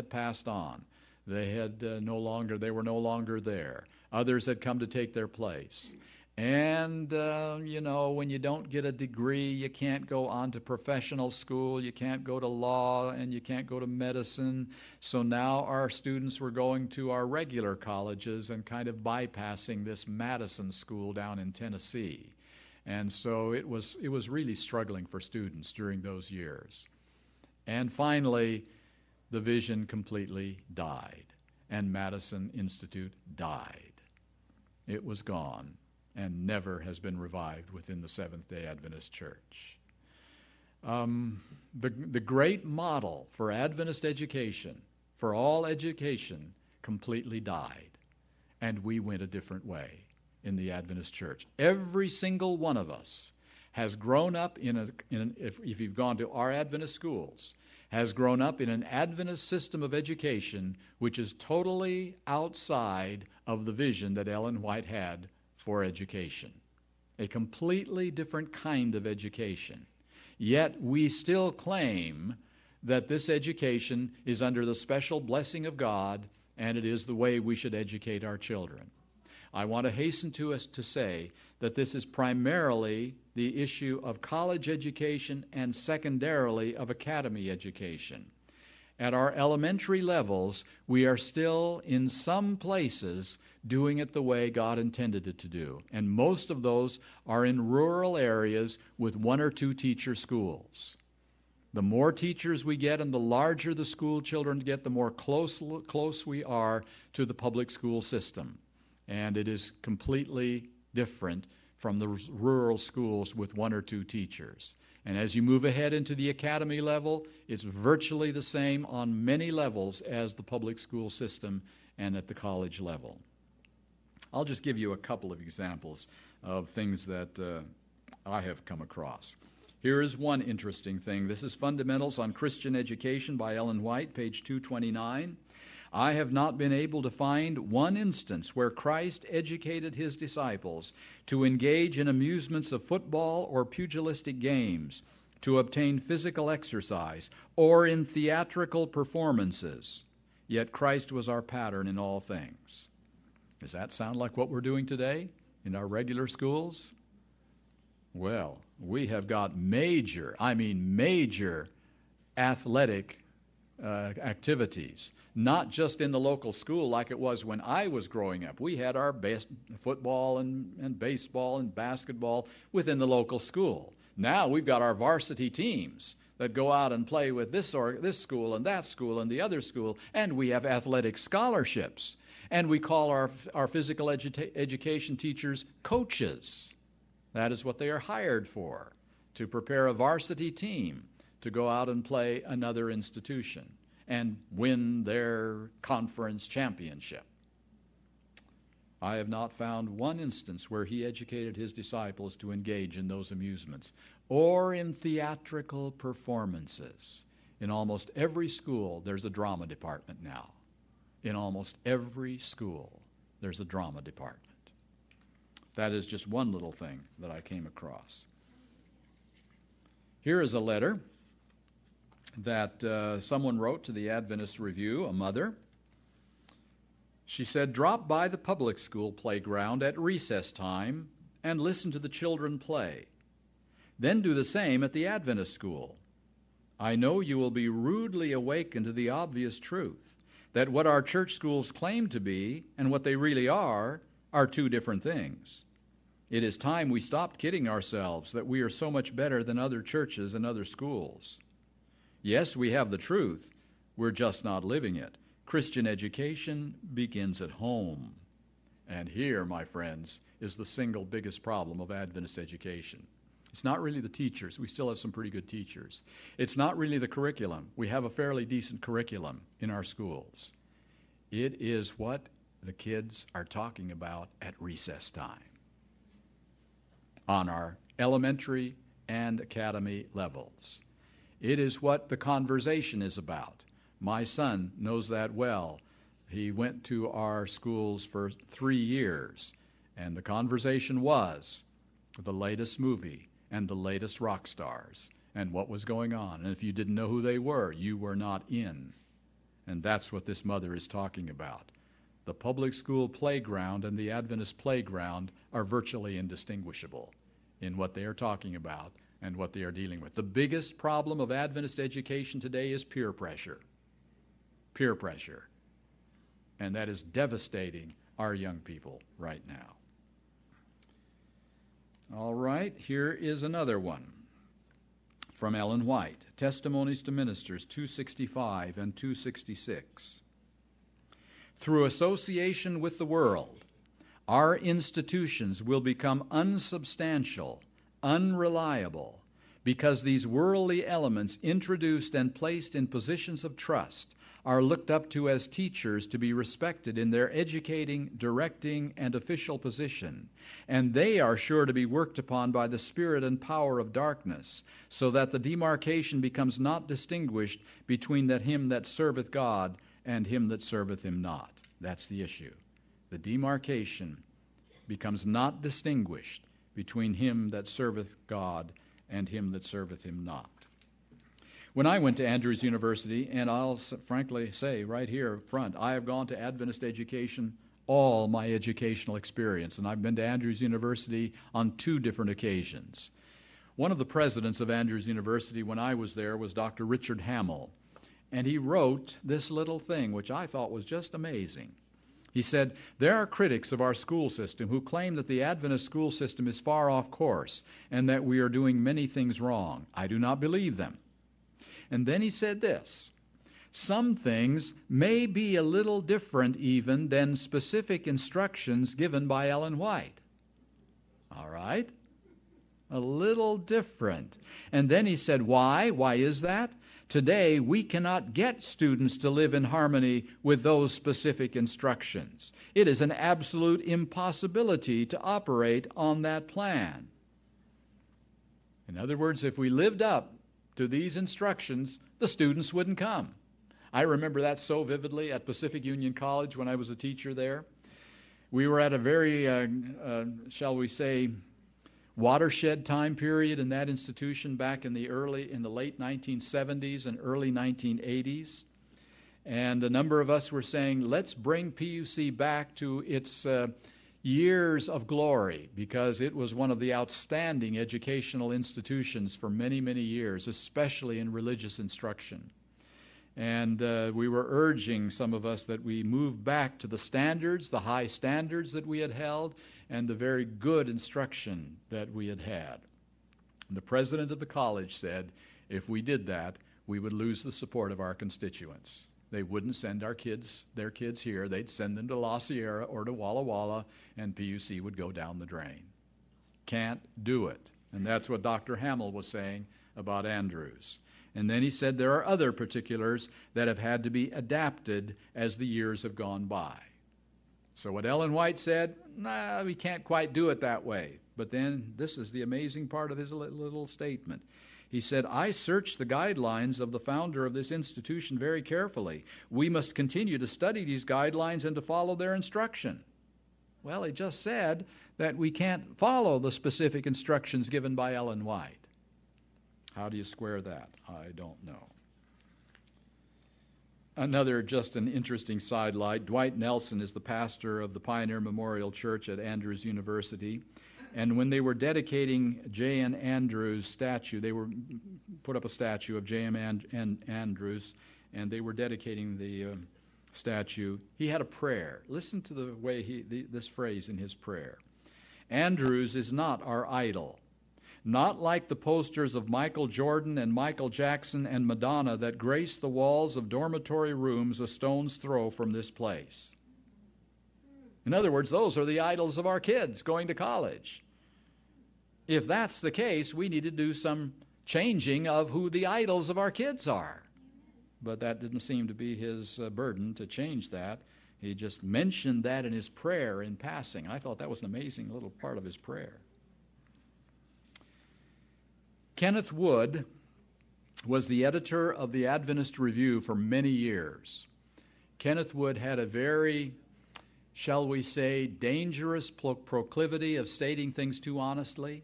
passed on. They were no longer there. Others had come to take their place. And, when you don't get a degree, you can't go on to professional school, you can't go to law, and you can't go to medicine. So now our students were going to our regular colleges and kind of bypassing this Madison school down in Tennessee. And so it was really struggling for students during those years. And finally, the vision completely died, and Madison Institute died. It was gone and never has been revived within the Seventh-day Adventist Church. The great model for Adventist education, for all education, completely died. And we went a different way in the Adventist church. Every single one of us has grown up if you've gone to our Adventist schools, has grown up in an Adventist system of education which is totally outside of the vision that Ellen White had for education. A completely different kind of education. Yet we still claim that this education is under the special blessing of God, and it is the way we should educate our children. I want to hasten to us to say that this is primarily the issue of college education and secondarily of academy education. At our elementary levels, we are still, in some places, doing it the way God intended it to do. And most of those are in rural areas with 1 or 2 teacher schools. The more teachers we get and the larger the school children get, the more close we are to the public school system. And it is completely different from the rural schools with 1 or 2 teachers. And as you move ahead into the academy level, it's virtually the same on many levels as the public school system and at the college level. I'll just give you a couple of examples of things that I have come across. Here is one interesting thing. This is Fundamentals on Christian Education by Ellen White, page 229. I have not been able to find one instance where Christ educated his disciples to engage in amusements of football or pugilistic games, to obtain physical exercise, or in theatrical performances. Yet Christ was our pattern in all things. Does that sound like what we're doing today in our regular schools? Well, we have got major athletic activities, not just in the local school like it was when I was growing up. We had our best football and baseball and basketball within the local school. Now we've got our varsity teams that go out and play with this school and that school and the other school, and we have athletic scholarships. And we call our physical education teachers coaches. That is what they are hired for, to prepare a varsity team to go out and play another institution and win their conference championship. I have not found one instance where he educated his disciples to engage in those amusements or in theatrical performances. In almost every school, there's a drama department now. In almost every school, there's a drama department. That is just one little thing that I came across. Here is a letter that someone wrote to the Adventist Review, a mother. She said, "Drop by the public school playground at recess time and listen to the children play. Then do the same at the Adventist school. I know you will be rudely awakened to the obvious truth that what our church schools claim to be and what they really are 2 different things. It is time we stopped kidding ourselves that we are so much better than other churches and other schools. Yes, we have the truth. We're just not living it. Christian education begins at home." And here, my friends, is the single biggest problem of Adventist education. It's not really the teachers. We still have some pretty good teachers. It's not really the curriculum. We have a fairly decent curriculum in our schools. It is what the kids are talking about at recess time on our elementary and academy levels. It is what the conversation is about. My son knows that well. He went to our schools for 3 years, and the conversation was the latest movie and the latest rock stars and what was going on. And if you didn't know who they were, you were not in. And that's what this mother is talking about. The public school playground and the Adventist playground are virtually indistinguishable in what they are talking about and what they are dealing with. The biggest problem of Adventist education today is peer pressure. Peer pressure. And that is devastating our young people right now. All right, here is another one from Ellen White, Testimonies to Ministers 265 and 266. Through association with the world, our institutions will become unsubstantial, unreliable, because these worldly elements introduced and placed in positions of trust are looked up to as teachers to be respected in their educating, directing, and official position, and they are sure to be worked upon by the spirit and power of darkness, so that the demarcation becomes not distinguished between him that serveth God and him that serveth him not. That's the issue. The demarcation becomes not distinguished between him that serveth God and him that serveth him not. When I went to Andrews University, and I'll frankly say right here up front, I have gone to Adventist education all my educational experience, and I've been to Andrews University on 2 different occasions. One of the presidents of Andrews University when I was there was Dr. Richard Hymnal, and he wrote this little thing, which I thought was just amazing. He said, "There are critics of our school system who claim that the Adventist school system is far off course and that we are doing many things wrong. I do not believe them." And then he said this, "Some things may be a little different even than specific instructions given by Ellen White." All right? A little different. And then he said, why? Why is that? Today, we cannot get students to live in harmony with those specific instructions. It is an absolute impossibility to operate on that plan. In other words, if we lived up to these instructions, the students wouldn't come. I remember that so vividly at Pacific Union College when I was a teacher there. We were at a very, shall we say, watershed time period in that institution back in the late 1970s and early 1980s. And a number of us were saying, let's bring PUC back to its years of glory, because it was one of the outstanding educational institutions for many, many years, especially in religious instruction. And we were urging, some of us, that we move back to the standards, the high standards that we had held, and the very good instruction that we had had. The president of the college said, if we did that, we would lose the support of our constituents. They wouldn't send their kids here. They'd send them to La Sierra or to Walla Walla, and PUC would go down the drain. Can't do it. And that's what Dr. Hymnal was saying about Andrews. And then he said there are other particulars that have had to be adapted as the years have gone by. So what Ellen White said, we can't quite do it that way. But then this is the amazing part of his little statement. He said, I searched the guidelines of the founder of this institution very carefully. We must continue to study these guidelines and to follow their instruction. Well, he just said that we can't follow the specific instructions given by Ellen White. How do you square that? I don't know. Another just an interesting sidelight. Dwight Nelson is the pastor of the Pioneer Memorial Church at Andrews University. And when they were dedicating J.N. Andrews' statue, they were put up a statue of J.M. Andrews, and they were dedicating the statue. He had a prayer. Listen to the way this phrase in his prayer. Andrews is not our idol. Not like the posters of Michael Jordan and Michael Jackson and Madonna that grace the walls of dormitory rooms a stone's throw from this place. In other words, those are the idols of our kids going to college. If that's the case, we need to do some changing of who the idols of our kids are. But that didn't seem to be his burden to change that. He just mentioned that in his prayer in passing. I thought that was an amazing little part of his prayer. Kenneth Wood was the editor of the Adventist Review for many years. Kenneth Wood had a very, shall we say, dangerous proclivity of stating things too honestly.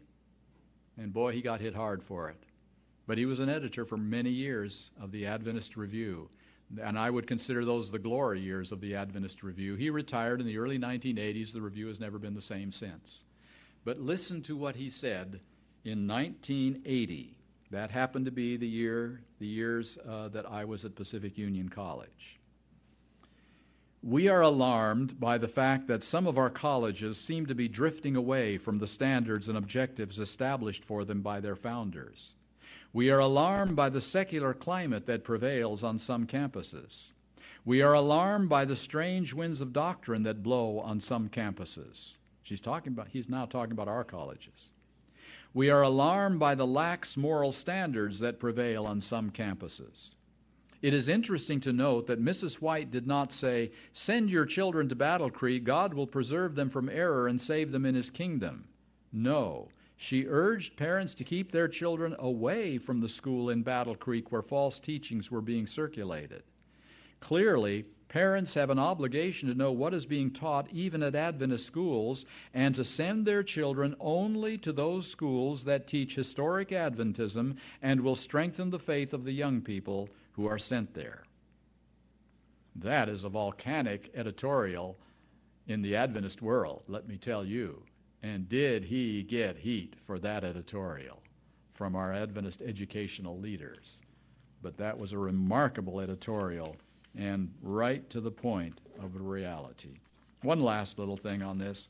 And boy, he got hit hard for it. But he was an editor for many years of the Adventist Review. And I would consider those the glory years of the Adventist Review. He retired in the early 1980s. The Review has never been the same since. But listen to what he said in 1980. That happened to be the years that I was at Pacific Union College. We are alarmed by the fact that some of our colleges seem to be drifting away from the standards and objectives established for them by their founders. We are alarmed by the secular climate that prevails on some campuses. We are alarmed by the strange winds of doctrine that blow on some campuses. He's now talking about our colleges. We are alarmed by the lax moral standards that prevail on some campuses. It is interesting to note that Mrs. White did not say, "Send your children to Battle Creek, God will preserve them from error and save them in His kingdom." No, she urged parents to keep their children away from the school in Battle Creek where false teachings were being circulated. Clearly, parents have an obligation to know what is being taught even at Adventist schools and to send their children only to those schools that teach historic Adventism and will strengthen the faith of the young people who are sent there. That is a volcanic editorial in the Adventist world, let me tell you. And did he get heat for that editorial from our Adventist educational leaders? But that was a remarkable editorial and right to the point of the reality. One last little thing on this.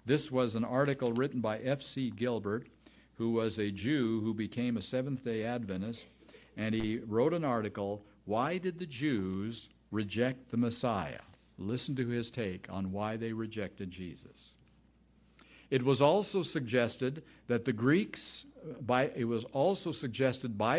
This was an article written by F.C. Gilbert, who was a Jew who became a Seventh-day Adventist, and he wrote an article, "Why Did the Jews Reject the Messiah?" Listen to his take on why they rejected Jesus. It was also suggested that by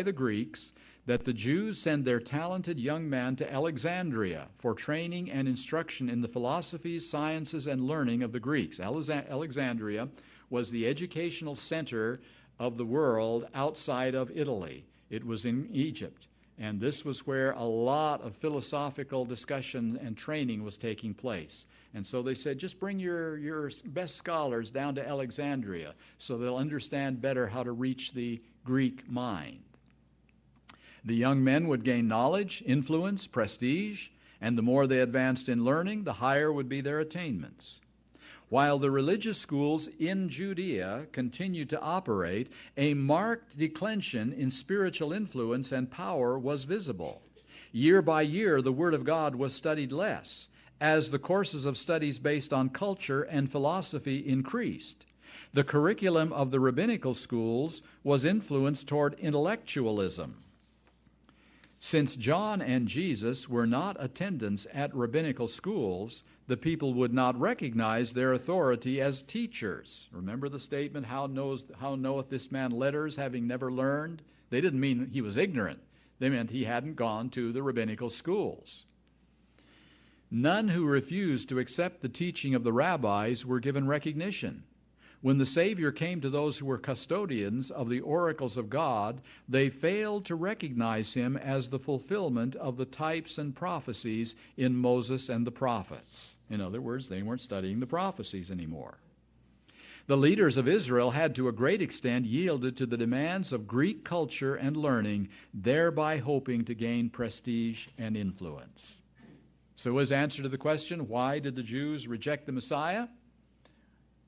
the Greeks that the Jews send their talented young man to Alexandria for training and instruction in the philosophies, sciences, and learning of the Greeks. Alexandria was the educational center of the world outside of Italy. It was in Egypt, and this was where a lot of philosophical discussion and training was taking place. And so they said, just bring your best scholars down to Alexandria so they'll understand better how to reach the Greek mind. The young men would gain knowledge, influence, prestige, and the more they advanced in learning, the higher would be their attainments. While the religious schools in Judea continued to operate, a marked declension in spiritual influence and power was visible. Year by year, the Word of God was studied less, as the courses of studies based on culture and philosophy increased. The curriculum of the rabbinical schools was influenced toward intellectualism. Since John and Jesus were not attendants at rabbinical schools, the people would not recognize their authority as teachers. Remember the statement, how knoweth this man letters, having never learned? They didn't mean he was ignorant. They meant he hadn't gone to the rabbinical schools. None who refused to accept the teaching of the rabbis were given recognition. When the Savior came to those who were custodians of the oracles of God, they failed to recognize him as the fulfillment of the types and prophecies in Moses and the prophets. In other words, they weren't studying the prophecies anymore. The leaders of Israel had to a great extent yielded to the demands of Greek culture and learning, thereby hoping to gain prestige and influence. So his answer to the question, why did the Jews reject the Messiah?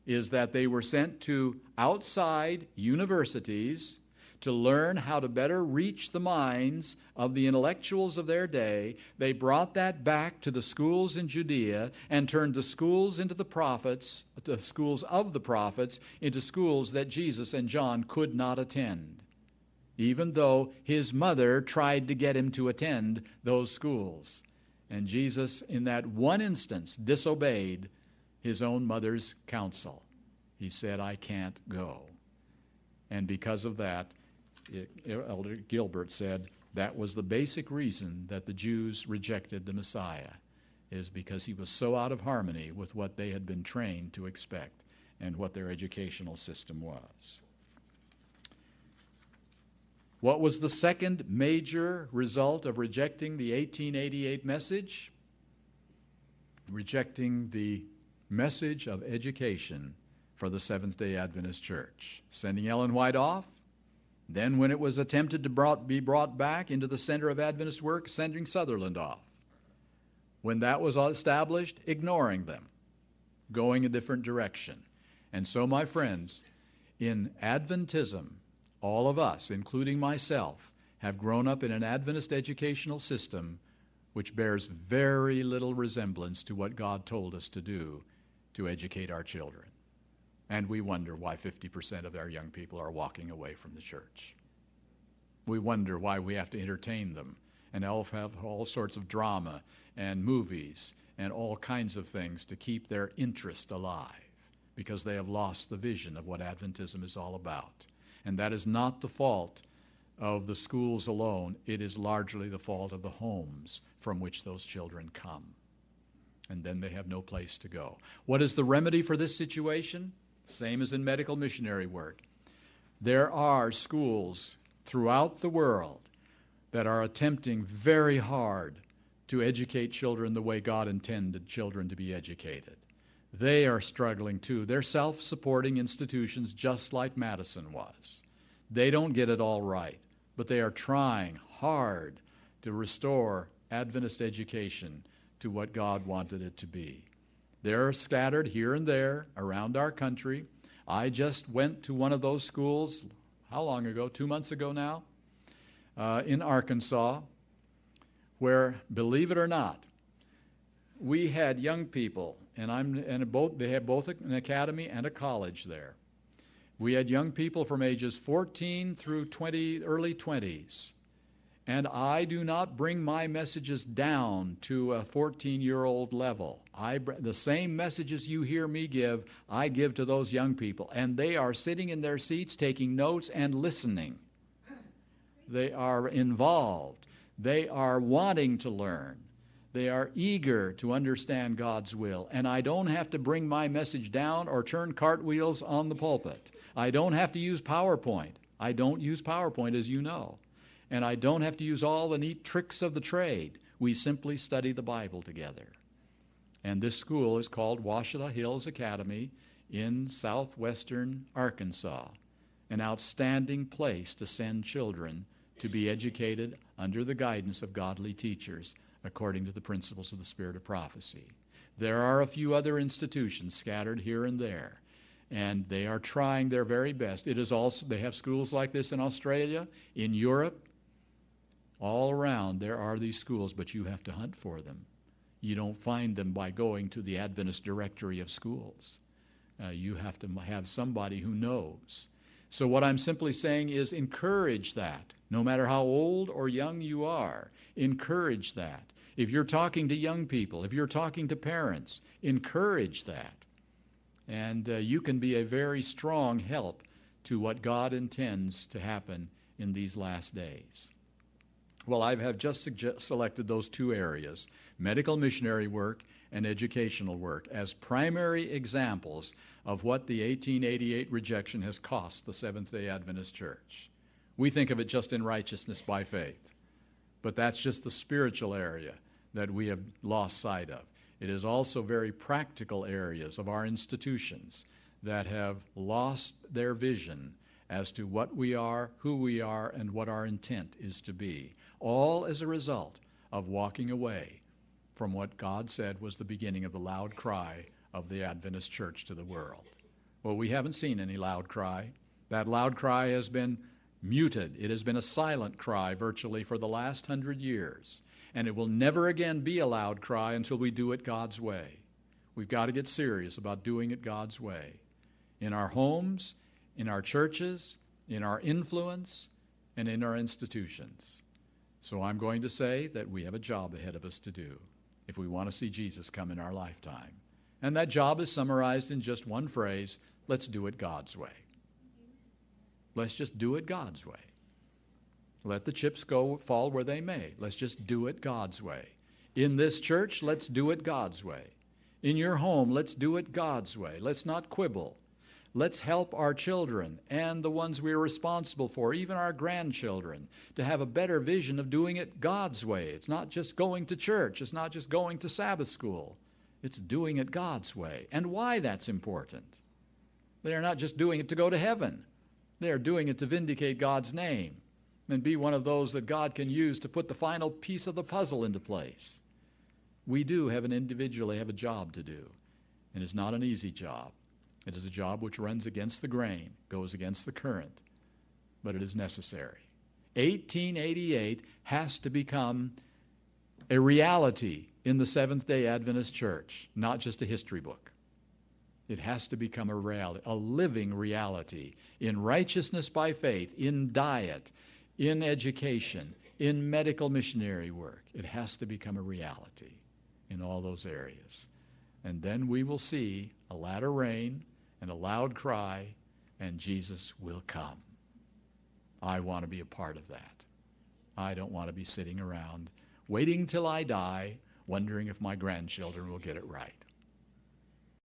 Is that they were sent to outside universities to learn how to better reach the minds of the intellectuals of their day. They brought that back to the schools in Judea and turned the schools into the prophets, the schools of the prophets, into schools that Jesus and John could not attend, even though his mother tried to get him to attend those schools. And Jesus, in that one instance, disobeyed his own mother's counsel. He said, I can't go. And because of that, Elder Gilbert said, that was the basic reason that the Jews rejected the Messiah, is because he was so out of harmony with what they had been trained to expect and what their educational system was. What was the second major result of rejecting the 1888 message? Rejecting the message of education for the Seventh-day Adventist Church. Sending Ellen White off. Then when it was attempted to be brought back into the center of Adventist work, sending Sutherland off. When that was established, ignoring them, going a different direction. And so, my friends, in Adventism, all of us, including myself, have grown up in an Adventist educational system which bears very little resemblance to what God told us to do to educate our children. And we wonder why 50% of our young people are walking away from the church. We wonder why we have to entertain them and have all sorts of drama and movies and all kinds of things to keep their interest alive. because they have lost the vision of what Adventism is all about. And that is not the fault of the schools alone. It is largely the fault of the homes from which those children come. And then they have no place to go. What is the remedy for this situation? Same as in medical missionary work. There are schools throughout the world that are attempting very hard to educate children the way God intended children to be educated. They are struggling too. They're self-supporting institutions just like Madison was. They don't get it all right, but they are trying hard to restore Adventist education to what God wanted it to be. They're scattered here and there around our country. I just went to one of those schools, how long ago? 2 months ago now, in Arkansas, where, believe it or not, we had young people, they have both an academy and a college there. We had young people from ages 14 through early 20s. And I do not bring my messages down to a 14-year-old level. The same messages you hear me give, I give to those young people. And they are sitting in their seats taking notes and listening. They are involved. They are wanting to learn. They are eager to understand God's will. And I don't have to bring my message down or turn cartwheels on the pulpit. I don't have to use PowerPoint. I don't use PowerPoint, as you know. And I don't have to use all the neat tricks of the trade. We simply study the Bible together. And this school is called Washita Hills Academy in southwestern Arkansas, an outstanding place to send children to be educated under the guidance of godly teachers according to the principles of the Spirit of prophecy. There are a few other institutions scattered here and there, and they are trying their very best. They have schools like this in Australia, in Europe. All around there are these schools, but you have to hunt for them. You don't find them by going to the Adventist directory of schools. You have to have somebody who knows. So what I'm simply saying is encourage that. No matter how old or young you are, encourage that. If you're talking to young people, if you're talking to parents, encourage that. And you can be a very strong help to what God intends to happen in these last days. Well, I have just selected those two areas, medical missionary work and educational work, as primary examples of what the 1888 rejection has cost the Seventh-day Adventist Church. We think of it just in righteousness by faith, but that's just the spiritual area that we have lost sight of. It is also very practical areas of our institutions that have lost their vision as to what we are, who we are, and what our intent is to be, all as a result of walking away from what God said was the beginning of the loud cry of the Adventist Church to the world. Well, we haven't seen any loud cry. That loud cry has been muted. It has been a silent cry virtually for the last 100 years, and it will never again be a loud cry until we do it God's way. We've got to get serious about doing it God's way. In our homes, in our churches, in our influence, and in our institutions. So I'm going to say that we have a job ahead of us to do if we want to see Jesus come in our lifetime. And that job is summarized in just one phrase: let's do it God's way. Let's just do it God's way. Let the chips fall where they may. Let's just do it God's way. In this church, let's do it God's way. In your home, let's do it God's way. Let's not quibble. Let's help our children and the ones we are responsible for, even our grandchildren, to have a better vision of doing it God's way. It's not just going to church. It's not just going to Sabbath school. It's doing it God's way. And why that's important. They are not just doing it to go to heaven. They are doing it to vindicate God's name and be one of those that God can use to put the final piece of the puzzle into place. We do individually have a job to do, and it's not an easy job. It is a job which runs against the grain, goes against the current, but it is necessary. 1888 has to become a reality in the Seventh-day Adventist Church, not just a history book. It has to become a reality, a living reality in righteousness by faith, in diet, in education, in medical missionary work. It has to become a reality in all those areas. And then we will see a latter rain and a loud cry, and Jesus will come. I want to be a part of that. I don't want to be sitting around waiting till I die, wondering if my grandchildren will get it right.